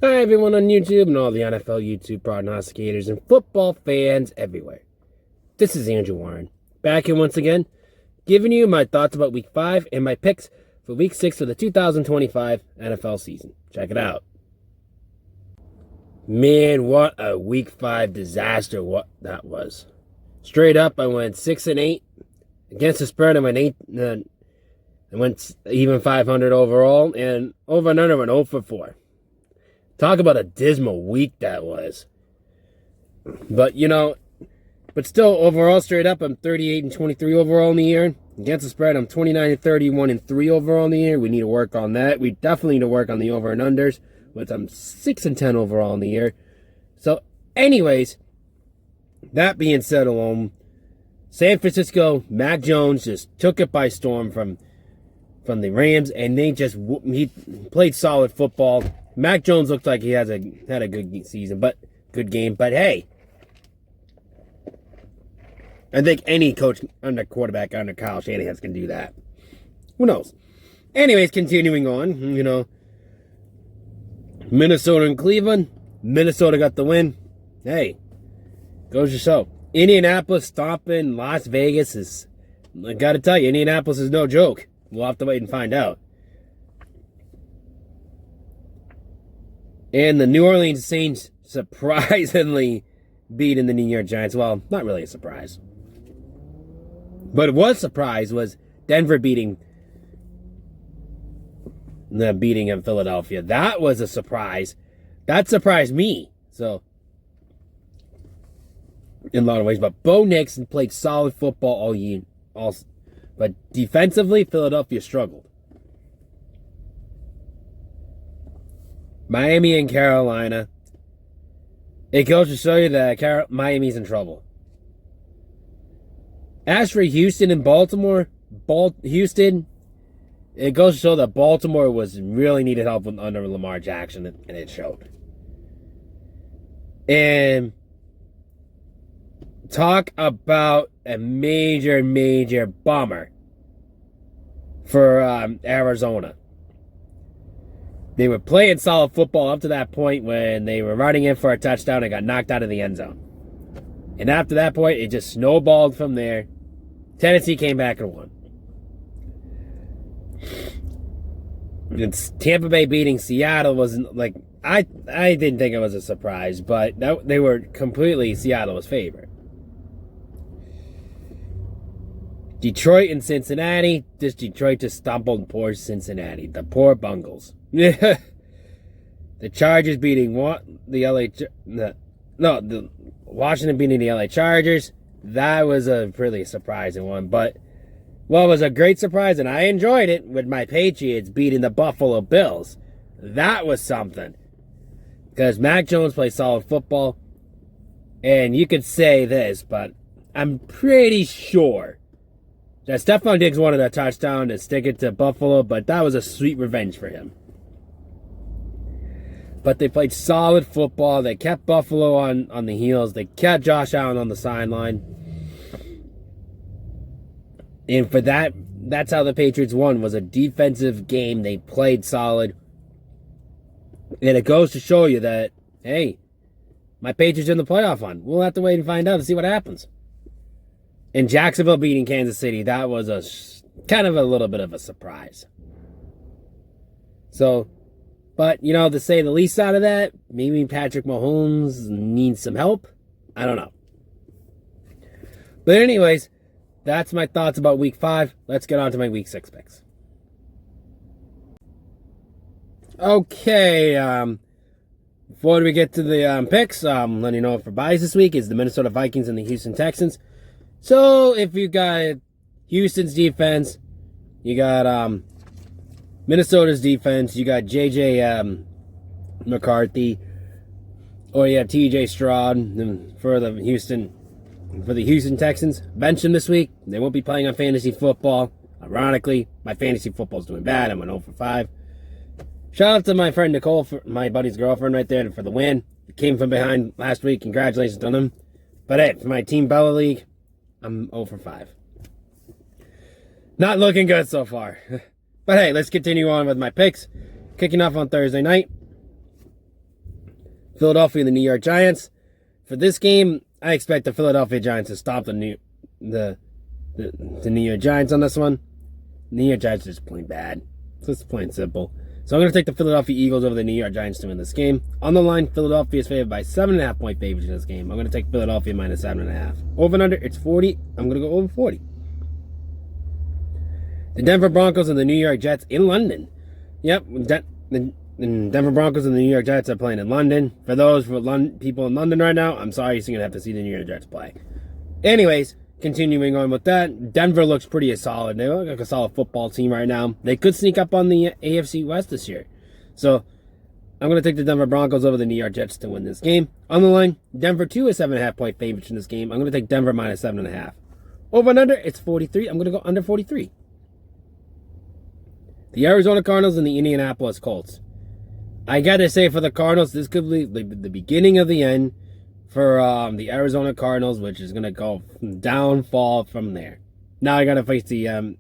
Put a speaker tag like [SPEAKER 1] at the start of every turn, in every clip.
[SPEAKER 1] Hi everyone on YouTube and all the NFL YouTube prognosticators and football fans everywhere. This is Andrew Warren, back here once again, giving you my thoughts about Week 5 and my picks for Week 6 of the 2025 NFL season. Check it out. Man, what a Week 5 disaster what that was. Straight up, I went 6-8 against the spread. I went even 500 overall, and over and under went 0-4. Talk about a dismal week that was. But, but still, overall, straight up, I'm 38-23 overall in the year. Against the spread, I'm 29-31-3 overall in the year. We need to work on that. We definitely need to work on the over and unders, but I'm 6-10 overall in the year. So, anyways, that being said alone, San Francisco, Mac Jones just took it by storm from the Rams, and he played solid football. Mac Jones looked like he had a good season, good game. But hey, I think any coach quarterback under Kyle Shanahan can do that. Who knows? Anyways, continuing on, Minnesota and Cleveland. Minnesota got the win. Hey, goes to show. Indianapolis stomping Las Vegas I got to tell you, Indianapolis is no joke. We'll have to wait and find out. And the New Orleans Saints surprisingly beating the New York Giants. Well, not really a surprise. But it was a surprise was Denver beating in Philadelphia. That was a surprise. That surprised me. So, in a lot of ways. But Bo Nix played solid football all year. But defensively, Philadelphia struggled. Miami and Carolina. It goes to show you that Miami's in trouble. As for Houston and Baltimore, Houston, it goes to show that Baltimore really needed help under Lamar Jackson, and it showed. And talk about a major, major bummer for Arizona. They were playing solid football up to that point when they were running in for a touchdown and got knocked out of the end zone. And after that point, it just snowballed from there. Tennessee came back and won. It's Tampa Bay beating Seattle wasn't like I didn't think it was a surprise, but they were completely Seattle was favored. Detroit and Cincinnati. Detroit just stumbled poor Cincinnati. The poor Bungles. The Chargers beating the Washington beating the LA Chargers. That was a pretty surprising one. But what was a great surprise, and I enjoyed it, with my Patriots beating the Buffalo Bills. That was something. Because Mac Jones plays solid football. And you could say this, but I'm pretty sure that Stephon Diggs wanted a touchdown to stick it to Buffalo, but that was a sweet revenge for him. But they played solid football. They kept Buffalo on the heels. They kept Josh Allen on the sideline. And for that's how the Patriots won, was a defensive game. They played solid. And it goes to show you that, hey, my Patriots in the playoff run. We'll have to wait and find out and see what happens. And Jacksonville beating Kansas City, that was kind of a little bit of a surprise. So, but, to say the least out of that, maybe Patrick Mahomes needs some help. I don't know. But anyways, that's my thoughts about Week 5. Let's get on to my Week 6 picks. Okay, before we get to the picks, letting you know for buys this week is the Minnesota Vikings and the Houston Texans. So, if you got Houston's defense, you got Minnesota's defense, you got J.J. McCarthy, or you have T.J. Stroud for the Houston Texans. Bench them this week. They won't be playing on fantasy football. Ironically, my fantasy football's doing bad. I'm 0-5. Shout out to my friend Nicole, my buddy's girlfriend right there, for the win. Came from behind last week. Congratulations to them. But hey, for my Team Bella League, I'm 0-5. Not looking good so far. But hey, let's continue on with my picks. Kicking off on Thursday night. Philadelphia and the New York Giants. For this game, I expect the Philadelphia Giants to stop the New York Giants on this one. The New York Giants are just plain bad. It's just plain simple. So I'm going to take the Philadelphia Eagles over the New York Giants to win this game. On the line, Philadelphia is favored by 7.5 point favorites in this game. I'm going to take Philadelphia minus 7.5. Over and under, it's 40. I'm going to go over 40. The Denver Broncos and the New York Jets in London. Yep, the Denver Broncos and the New York Jets are playing in London. For those people in London right now, I'm sorry, you're going to have to see the New York Jets play. Anyways, continuing on with that, Denver looks pretty solid. They look like a solid football team right now. They could sneak up on the AFC West this year. So, I'm going to take the Denver Broncos over the New York Jets to win this game. On the line, Denver 2 is 7.5 point favorites in this game. I'm going to take Denver minus 7.5. Over and under, it's 43. I'm going to go under 43. The Arizona Cardinals and the Indianapolis Colts. I gotta say, for the Cardinals, this could be the beginning of the end for the Arizona Cardinals, which is gonna go downfall from there. Now I gotta face the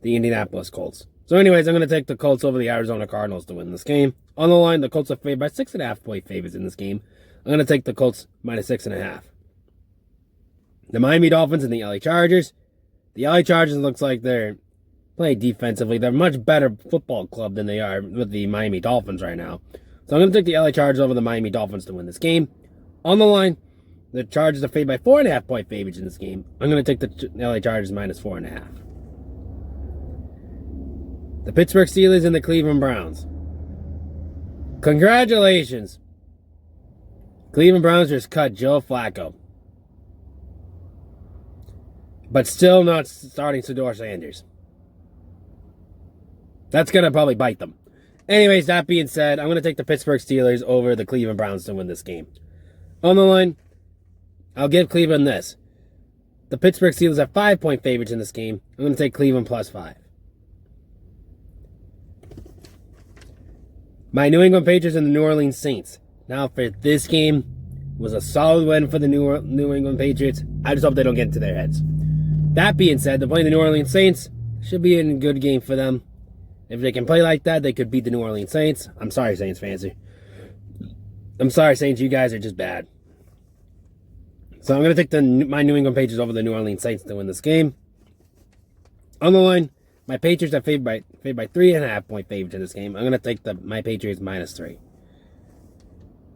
[SPEAKER 1] Indianapolis Colts. So, anyways, I'm gonna take the Colts over the Arizona Cardinals to win this game. On the line, the Colts are favored by 6.5 point favorites in this game. I'm gonna take the Colts minus 6.5. The Miami Dolphins and the LA Chargers. The LA Chargers looks like they're playing defensively. They're a much better football club than they are with the Miami Dolphins right now. So I'm going to take the LA Chargers over the Miami Dolphins to win this game. On the line, the Chargers are favored by 4.5 point favorites in this game. I'm going to take the LA Chargers minus 4.5. The Pittsburgh Steelers and the Cleveland Browns. Congratulations. Cleveland Browns just cut Joe Flacco. But still not starting Shedeur Sanders. That's going to probably bite them. Anyways, that being said, I'm going to take the Pittsburgh Steelers over the Cleveland Browns to win this game. On the line, I'll give Cleveland this. The Pittsburgh Steelers are 5 point favorites in this game. I'm going to take Cleveland plus 5. My New England Patriots and the New Orleans Saints. Now, for this game, was a solid win for the New England Patriots. I just hope they don't get into their heads. That being said, they're playing the New Orleans Saints. Should be a good game for them. If they can play like that, they could beat the New Orleans Saints. I'm sorry, Saints fans. I'm sorry, Saints. You guys are just bad. So I'm going to take my New England Patriots over the New Orleans Saints to win this game. On the line, my Patriots are favored by 3.5 point favorites in this game. I'm going to take my Patriots minus 3.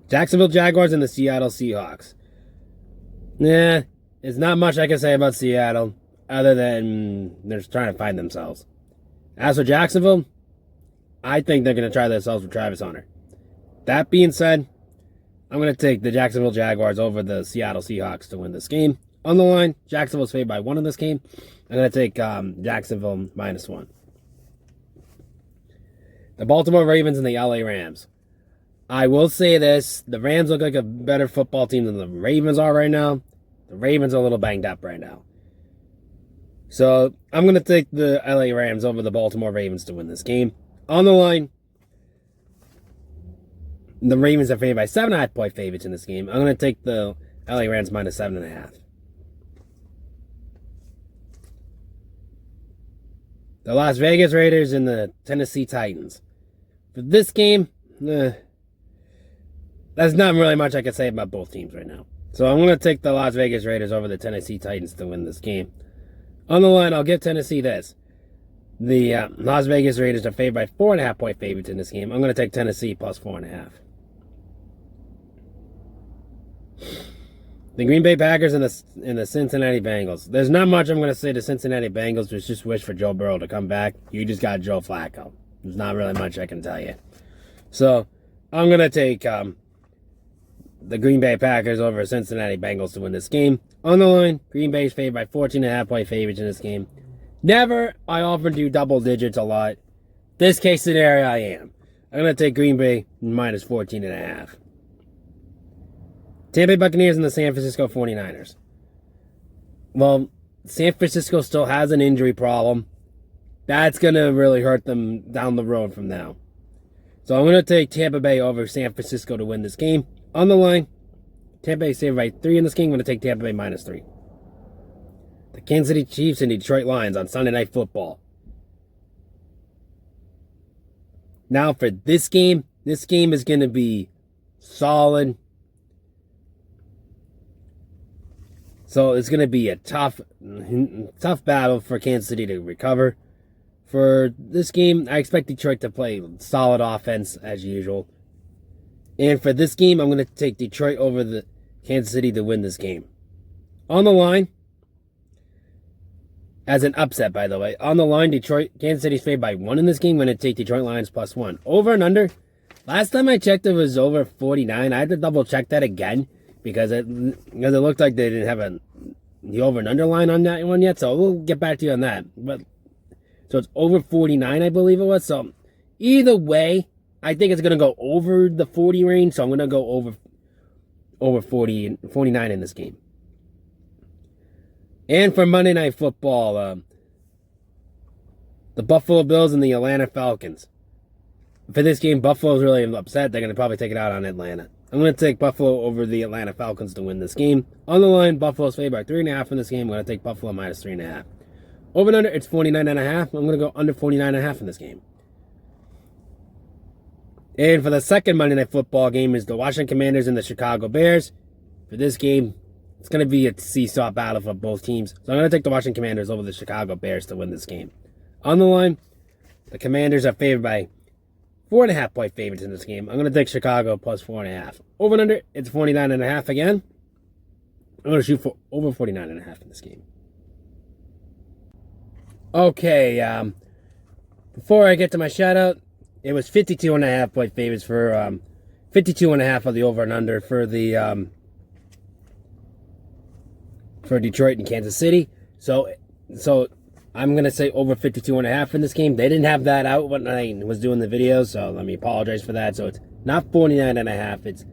[SPEAKER 1] Jacksonville Jaguars and the Seattle Seahawks. Nah, there's not much I can say about Seattle other than they're trying to find themselves. As for Jacksonville, I think they're going to try themselves with Travis Hunter. That being said, I'm going to take the Jacksonville Jaguars over the Seattle Seahawks to win this game. On the line, Jacksonville's favored by 1 in this game. I'm going to take Jacksonville minus 1. The Baltimore Ravens and the LA Rams. I will say this. The Rams look like a better football team than the Ravens are right now. The Ravens are a little banged up right now. So, I'm going to take the LA Rams over the Baltimore Ravens to win this game. On the line, the Ravens are favored by 7.5 point favorites in this game. I'm going to take the LA Rams minus 7.5. The Las Vegas Raiders and the Tennessee Titans. For this game, there's not really much I can say about both teams right now. So I'm going to take the Las Vegas Raiders over the Tennessee Titans to win this game. On the line, I'll give Tennessee this. The Las Vegas Raiders are favored by 4.5 point favorites in this game. I'm going to take Tennessee plus 4.5. The Green Bay Packers and the Cincinnati Bengals. There's not much I'm going to say to Cincinnati Bengals. Just wish for Joe Burrow to come back. You just got Joe Flacco. There's not really much I can tell you. So, I'm going to take the Green Bay Packers over Cincinnati Bengals to win this game. On the line, Green Bay's favored by 14.5 point favorites in this game. Never, I often do double digits a lot. This case scenario, I am. I'm going to take Green Bay minus 14.5. Tampa Bay Buccaneers and the San Francisco 49ers. Well, San Francisco still has an injury problem. That's going to really hurt them down the road from now. So I'm going to take Tampa Bay over San Francisco to win this game. On the line, Tampa Bay favored by 3 in this game. I'm going to take Tampa Bay minus 3. The Kansas City Chiefs and Detroit Lions on Sunday Night Football. Now for this game is going to be solid. So it's going to be a tough battle for Kansas City to recover. For this game, I expect Detroit to play solid offense as usual. And for this game, I'm going to take Detroit over the Kansas City to win this game. On the line, as an upset, by the way, on the line, Kansas City's favored by 1 in this game. I'm going to take Detroit Lions +1. Over and under. Last time I checked, it was over 49. I had to double check that again because it looked like they didn't have the over and under line on that one yet. So we'll get back to you on that. But so it's over 49, I believe it was. So either way, I think it's going to go over the 40 range. So I'm going to go over 49 in this game. And for Monday Night Football, the Buffalo Bills and the Atlanta Falcons. For this game, Buffalo's really upset. They're going to probably take it out on Atlanta. I'm going to take Buffalo over the Atlanta Falcons to win this game. On the line, Buffalo's favored by 3.5 in this game. I'm going to take Buffalo -3.5. Over and under, it's 49.5. I'm going to go under 49.5 in this game. And for the second Monday Night Football game is the Washington Commanders and the Chicago Bears. For this game, it's going to be a seesaw battle for both teams. So I'm going to take the Washington Commanders over the Chicago Bears to win this game. On the line, the Commanders are favored by 4.5 point favorites in this game. I'm going to take Chicago +4.5. Over and under, it's 49.5 again. I'm going to shoot for over 49.5 in this game. Okay, before I get to my shout out, it was 52.5 point favorites for 52.5 of the over and under for the for Detroit and Kansas City. So I'm going to say over 52.5 in this game. They didn't have that out when I was doing the video, so let me apologize for that. So it's not 49.5, it's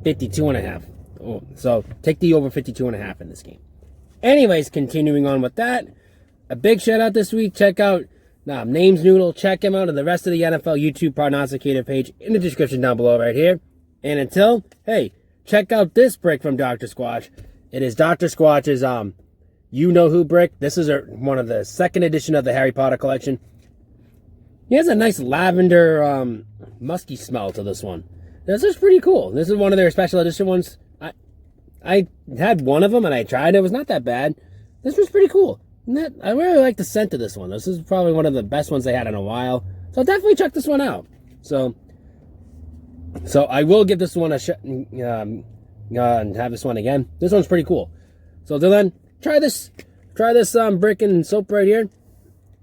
[SPEAKER 1] 52.5. Oh, so take the over 52.5 in this game. Anyways, continuing on with that, a big shout out this week. Check out Names Noodle. Check him out and the rest of the NFL YouTube prognosticator page in the description down below right here. And until, hey, check out this brick from Dr. Squatch. It is Dr. Squatch's You Know Who brick. This is one of the second edition of the Harry Potter collection. He has a nice lavender musky smell to this one. This is pretty cool. This is one of their special edition ones. I had one of them and I tried it. It was not that bad. This was pretty cool. I really like the scent of this one. This is probably one of the best ones they had in a while. So definitely check this one out. So I will give this one a shot and have this one again. This one's pretty cool. So Dylan, try this brick and soap right here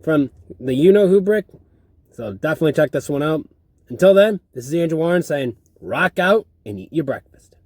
[SPEAKER 1] from the You Know Who brick. So definitely check this one out. Until then, this is Andrew Warren saying rock out and eat your breakfast.